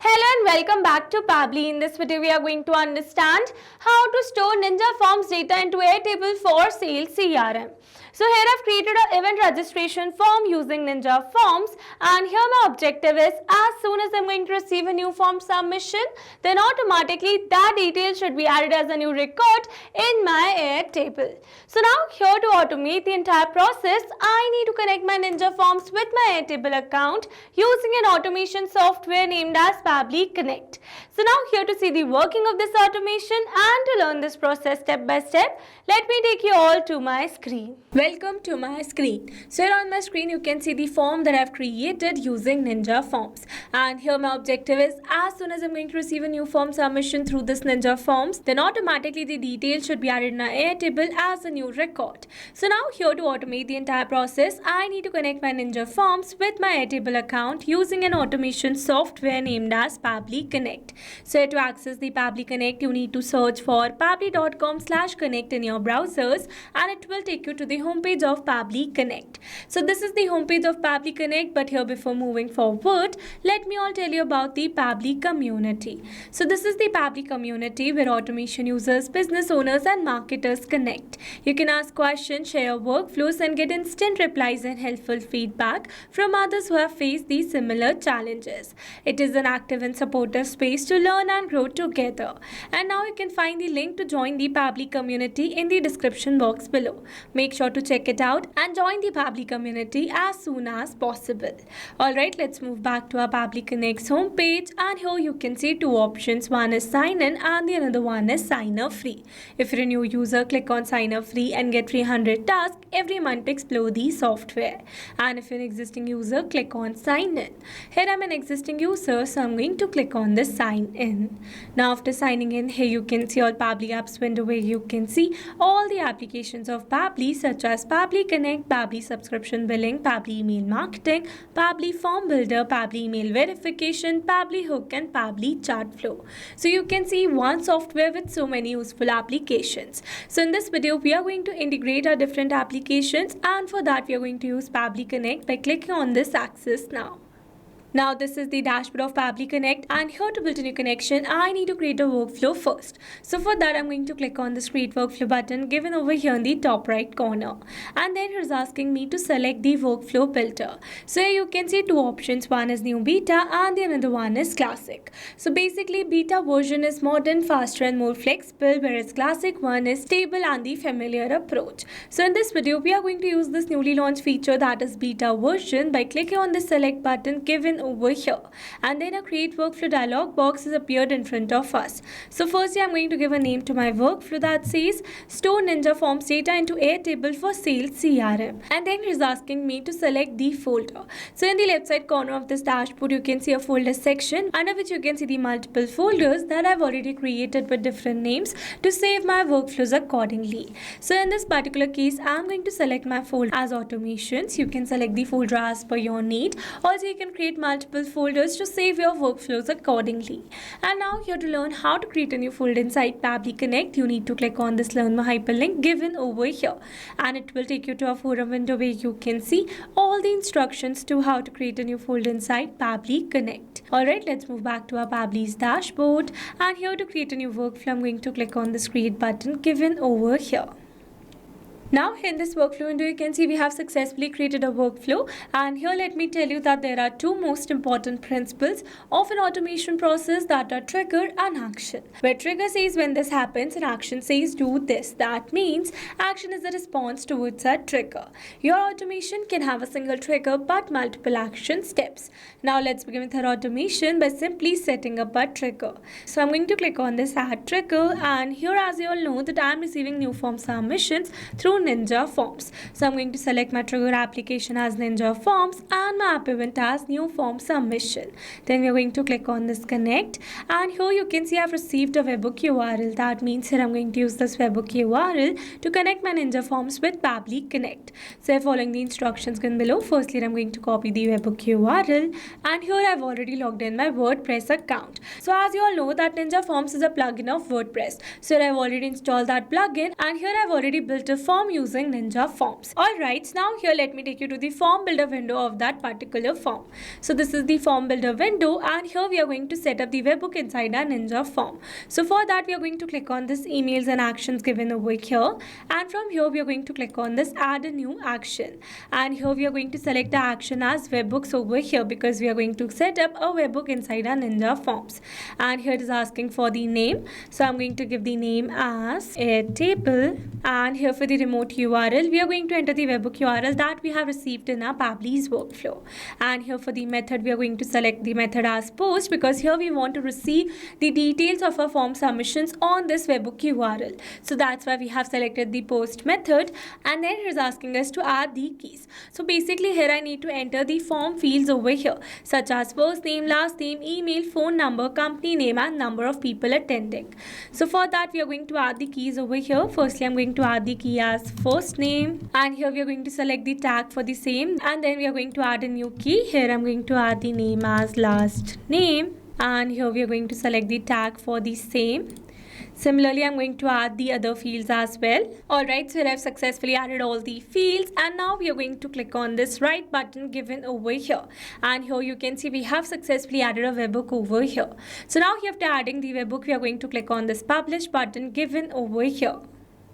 Hello and welcome back to Pabbly. In this video, we are going to understand how to store Ninja Forms data into Airtable for Sales CRM. So here I've created an event registration form using Ninja Forms, and here my objective is as soon as I'm going to receive a new form submission, then automatically that detail should be added as a new record in my Airtable. So now here to automate the entire process, I need to connect my Ninja Forms with my Airtable account using an automation software named as Pabbly Connect. So now here to see the working of this automation and to learn this process step by step, let me take you all to my screen. Welcome to my screen. So here on my screen you can see the form that I've created using Ninja Forms, and here my objective is as soon as I'm going to receive a new form submission through this Ninja Forms, then automatically the details should be added in our Airtable as a new record. So now here to automate the entire process, I need to connect my Ninja Forms with my Airtable account using an automation software named as Pabbly Connect. So here to access the Pabbly Connect, you need to search for pabbly.com/connect in your browsers, and it will take you to the homepage of Pabbly Connect. So this is the homepage of Pabbly Connect, but here before moving forward, let me all tell you about the Pabbly community. So this is the Pabbly community where automation users, business owners and marketers connect. You can ask questions, share workflows and get instant replies and helpful feedback from others who have faced these similar challenges. It is an active and supportive space to learn and grow together. And now you can find the link to join the Pabbly community in the description box below. Make sure to check it out and join the Pabbly community as soon as possible. Alright, let's move back to our Pabbly Connect's homepage, and here you can see two options. One is sign in and the another one is sign up free. If you're a new user, click on sign up free and get 300 tasks every month to explore the software. And if you're an existing user, click on sign in. Here I'm an existing user, so I'm going to click on the sign in. Now after signing in, here you can see all Pabbly apps window where you can see all the applications of Pabbly such as Pabbly Connect, Pabbly subscription billing, Pabbly email marketing, Pabbly form builder, Pabbly email verification, Pabbly hook and Pabbly chat flow. So you can see one software with so many useful applications. So in this video, we are going to integrate our different applications, and for that we are going to use Pabbly Connect by clicking on this access now. Now this is the dashboard of Pabbly Connect, and here to build a new connection, I need to create a workflow first. So for that I'm going to click on this create workflow button given over here in the top right corner, and then it is asking me to select the workflow filter. So here you can see two options, one is new beta and the another one is classic. So basically beta version is modern, faster and more flexible, whereas classic one is stable and the familiar approach. So in this video we are going to use this newly launched feature, that is beta version, by clicking on the select button given over here, and then a create workflow dialog box has appeared in front of us. So firstly I'm going to give a name to my workflow that says store Ninja Forms data into Airtable for Sales CRM, and then it is asking me to select the folder. So in the left side corner of this dashboard you can see a folder section under which you can see the multiple folders that I've already created with different names to save my workflows accordingly. So in this particular case I'm going to select my folder as automations. You can select the folder as per your need. Also you can create multiple folders to save your workflows accordingly. And now here to learn how to create a new folder inside Pabbly Connect, you need to click on this learn more hyperlink given over here, and it will take you to a forum window where you can see all the instructions to how to create a new folder inside Pabbly Connect. Alright, let's move back to our Pabbly's dashboard, and here to create a new workflow I'm going to click on this create button given over here. Now in this workflow window you can see we have successfully created a workflow, and here let me tell you that there are two most important principles of an automation process, that are trigger and action. Where trigger says when this happens and action says do this. That means action is a response towards a trigger. Your automation can have a single trigger but multiple action steps. Now let's begin with our automation by simply setting up a trigger. So I'm going to click on this add trigger, and here as you all know that I am receiving new form submissions through Ninja Forms. So I'm going to select my trigger application as Ninja Forms and my app event as new form submission. Then we're going to click on this connect, and here you can see I've received a webhook URL. That means here I'm going to use this webhook URL to connect my Ninja Forms with Pabbly Connect. So following the instructions given below, firstly I'm going to copy the webhook URL, and here I've already logged in my WordPress account. So as you all know that Ninja Forms is a plugin of WordPress. So I've already installed that plugin, and here I've already built a form form using Ninja Forms. Alright, so now here let me take you to the form builder window of that particular form. So this is the form builder window, and here we are going to set up the webhook inside our Ninja form. So for that we are going to click on this emails and actions given over here, and from here we are going to click on this add a new action, and here we are going to select the action as webhooks over here because we are going to set up a webhook inside our Ninja forms. And here it is asking for the name, so I'm going to give the name as Airtable, and here for the remote URL we are going to enter the webhook URL that we have received in our Pabbly's workflow. And here for the method we are going to select the method as post because here we want to receive the details of our form submissions on this webhook URL. So that's why we have selected the post method, and then it is asking us to add the keys. So basically here I need to enter the form fields over here such as first name, last name, email, phone number, company name and number of people attending. So for that we are going to add the keys over here. Firstly I'm going to add the key as first name, and here we are going to select the tag for the same, and then we are going to add a new key. Here I'm going to add the name as last name, and here we are going to select the tag for the same. Similarly, I'm going to add the other fields as well. Alright, so here I've successfully added all the fields, and now we are going to click on this right button given over here. And here you can see we have successfully added a webhook over here. So now after adding the webhook, we are going to click on this publish button given over here.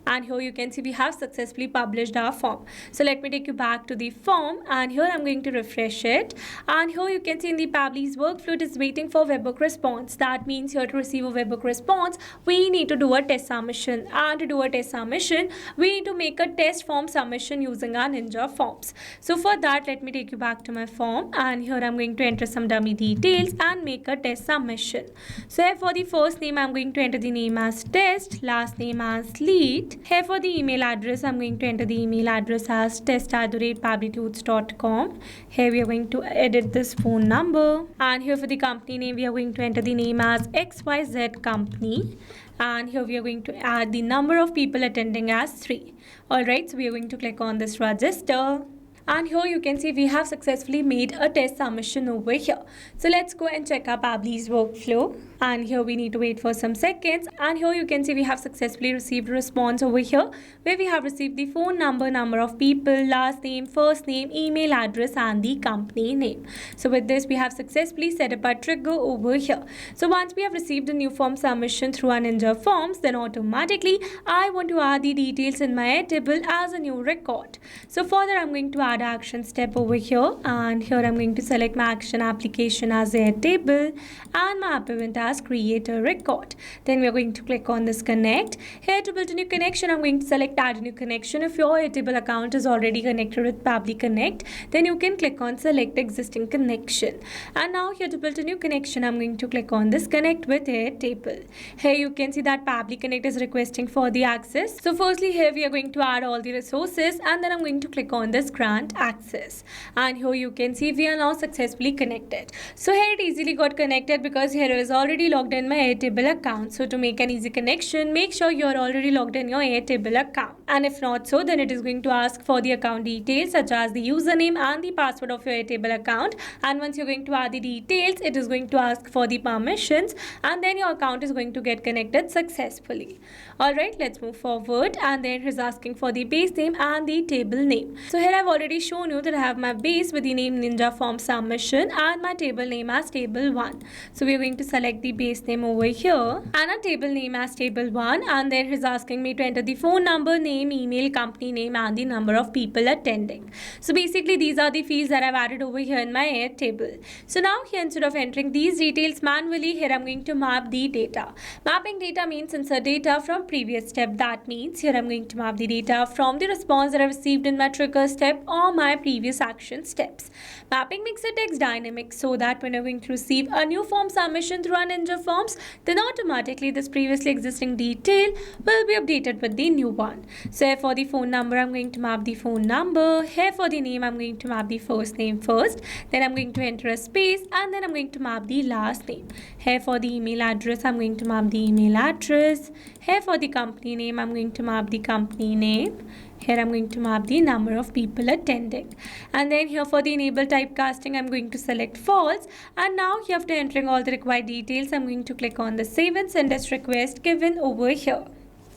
And here you can see we have successfully published our form. So let me take you back to the form, and here I'm going to refresh it, and here you can see in the Pabbly's workflow it is waiting for webhook response. That means here to receive a webhook response we need to do a test submission, and to do a test submission we need to make a test form submission using our Ninja forms. So for that let me take you back to my form, and here I'm going to enter some dummy details and make a test submission. So here for the first name I'm going to enter the name as test, last name as lead. Here for the email address, I'm going to enter the email address as test@pabblytudes.com. Here we are going to edit this phone number. And here for the company name, we are going to enter the name as XYZ Company. And here we are going to add the number of people attending as 3. Alright, so we are going to click on this register. And here you can see we have successfully made a test submission over here. So let's go and check our Pabbly's workflow. And here we need to wait for some seconds. And here you can see we have successfully received a response over here where we have received the phone number, number of people, last name, first name, email address and the company name. So with this we have successfully set up a trigger over here. So once we have received a new form submission through our Ninja forms, then automatically I want to add the details in my Airtable as a new record. So for that I'm going to add action step over here, and here I'm going to select my action application as Airtable and my app event as create a record. Then we are going to click on this connect. Here to build a new connection I'm going to select add a new connection. If your Airtable account is already connected with Pabbly Connect, then you can click on select existing connection. And now here to build a new connection I'm going to click on this connect with Airtable. Here you can see that Pabbly Connect is requesting for the access. So firstly here we are going to add all the resources, and then I'm going to click on this grant access, and here you can see we are now successfully connected. So here it easily got connected because here is already logged in my Airtable account. So to make an easy connection, make sure you are already logged in your Airtable account, and if not so, then it is going to ask for the account details such as the username and the password of your Airtable account. And once you're going to add the details, it is going to ask for the permissions, and then your account is going to get connected successfully. Alright, let's move forward, and then it is asking for the base name and the table name. So here I've already shown you that I have my base with the name Ninja Form Submission and my table name as Table 1. So we are going to select the base name over here and a table name as Table 1, and then it is asking me to enter the phone number, name, email, company name and the number of people attending. So basically these are the fields that I've added over here in my Airtable. So now here instead of entering these details manually, here I'm going to map the data. Mapping data means insert data from previous step. That means here I'm going to map the data from the response that I received in my trigger step or my previous action steps. Mapping makes the text dynamic so that when you're going to receive a new form submission through our Ninja forms, then automatically this previously existing detail will be updated with the new one. So here for the phone number, I'm going to map the phone number. Here for the name, I'm going to map the first name first. Then I'm going to enter a space, and then I'm going to map the last name. Here for the email address, I'm going to map the email address. Here for the company name, I'm going to map the company name. Here I'm going to map the number of people attending. And then here for the enable typecasting, I'm going to select false. And now here after entering all the required details, I'm going to click on the save and send as request given over here.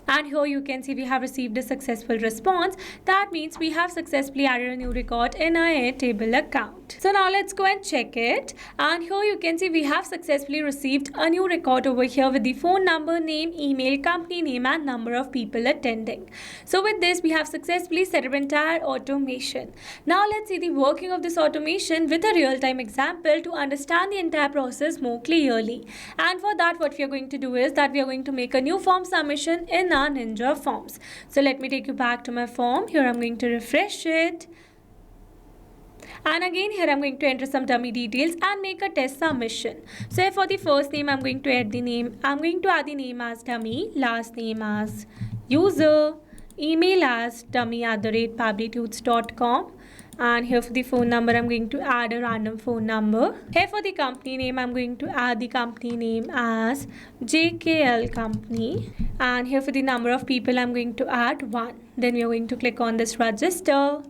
And here you can see we have received a successful response. That means we have successfully added a new record in our Airtable account. So now let's go and check it. And here you can see we have successfully received a new record over here with the phone number, name, email, company name and number of people attending. So with this we have successfully set up entire automation. Now let's see the working of this automation with a real-time example to understand the entire process more clearly. And for that what we are going to do is that we are going to make a new form submission in our Ninja forms. So let me take you back to my form. Here I'm going to refresh it. And again here I'm going to enter some dummy details and make a test submission. So here for the first name I'm going to add the name. I'm going to add the name as dummy, last name as user, email as dummy@pabblytuts.com. And here for the phone number I'm going to add a random phone number. Here for the company name I'm going to add the company name as JKL company. And here for the number of people I'm going to add 1. Then we are going to click on this register.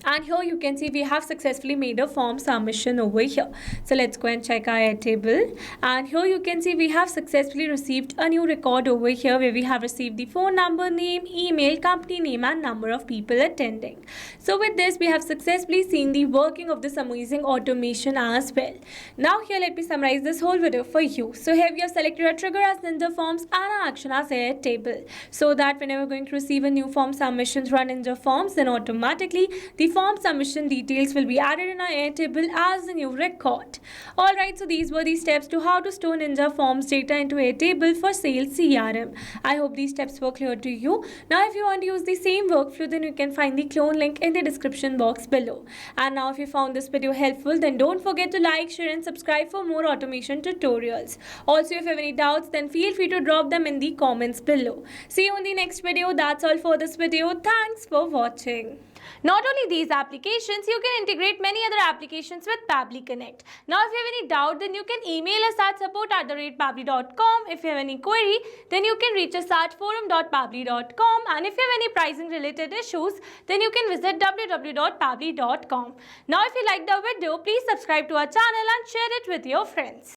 And here you can see we have successfully made a form submission over here. So let's go and check our Airtable. And here you can see we have successfully received a new record over here where we have received the phone number, name, email, company name and number of people attending. So with this we have successfully seen the working of this amazing automation as well. Now here let me summarize this whole video for you. So here we have selected our trigger as Ninja Forms and our action as Airtable. So that whenever we're going to receive a new form submission through our Ninja Forms, then automatically the form submission details will be added in our Airtable as a new record. Alright, so these were the steps to how to store Ninja Forms data into Airtable for sales CRM. I hope these steps were clear to you. Now if you want to use the same workflow, then you can find the clone link in the description box below. And now if you found this video helpful, then don't forget to like, share and subscribe for more automation tutorials. Also if you have any doubts, then feel free to drop them in the comments below. See you in the next video. That's all for this video. Thanks for watching. Not only these applications, you can integrate many other applications with Pabbly Connect. Now, if you have any doubt, then you can email us at support@pabbly.com. If you have any query, then you can reach us at forum.pabbly.com. And if you have any pricing related issues, then you can visit www.pabbly.com. Now, if you liked the video, please subscribe to our channel and share it with your friends.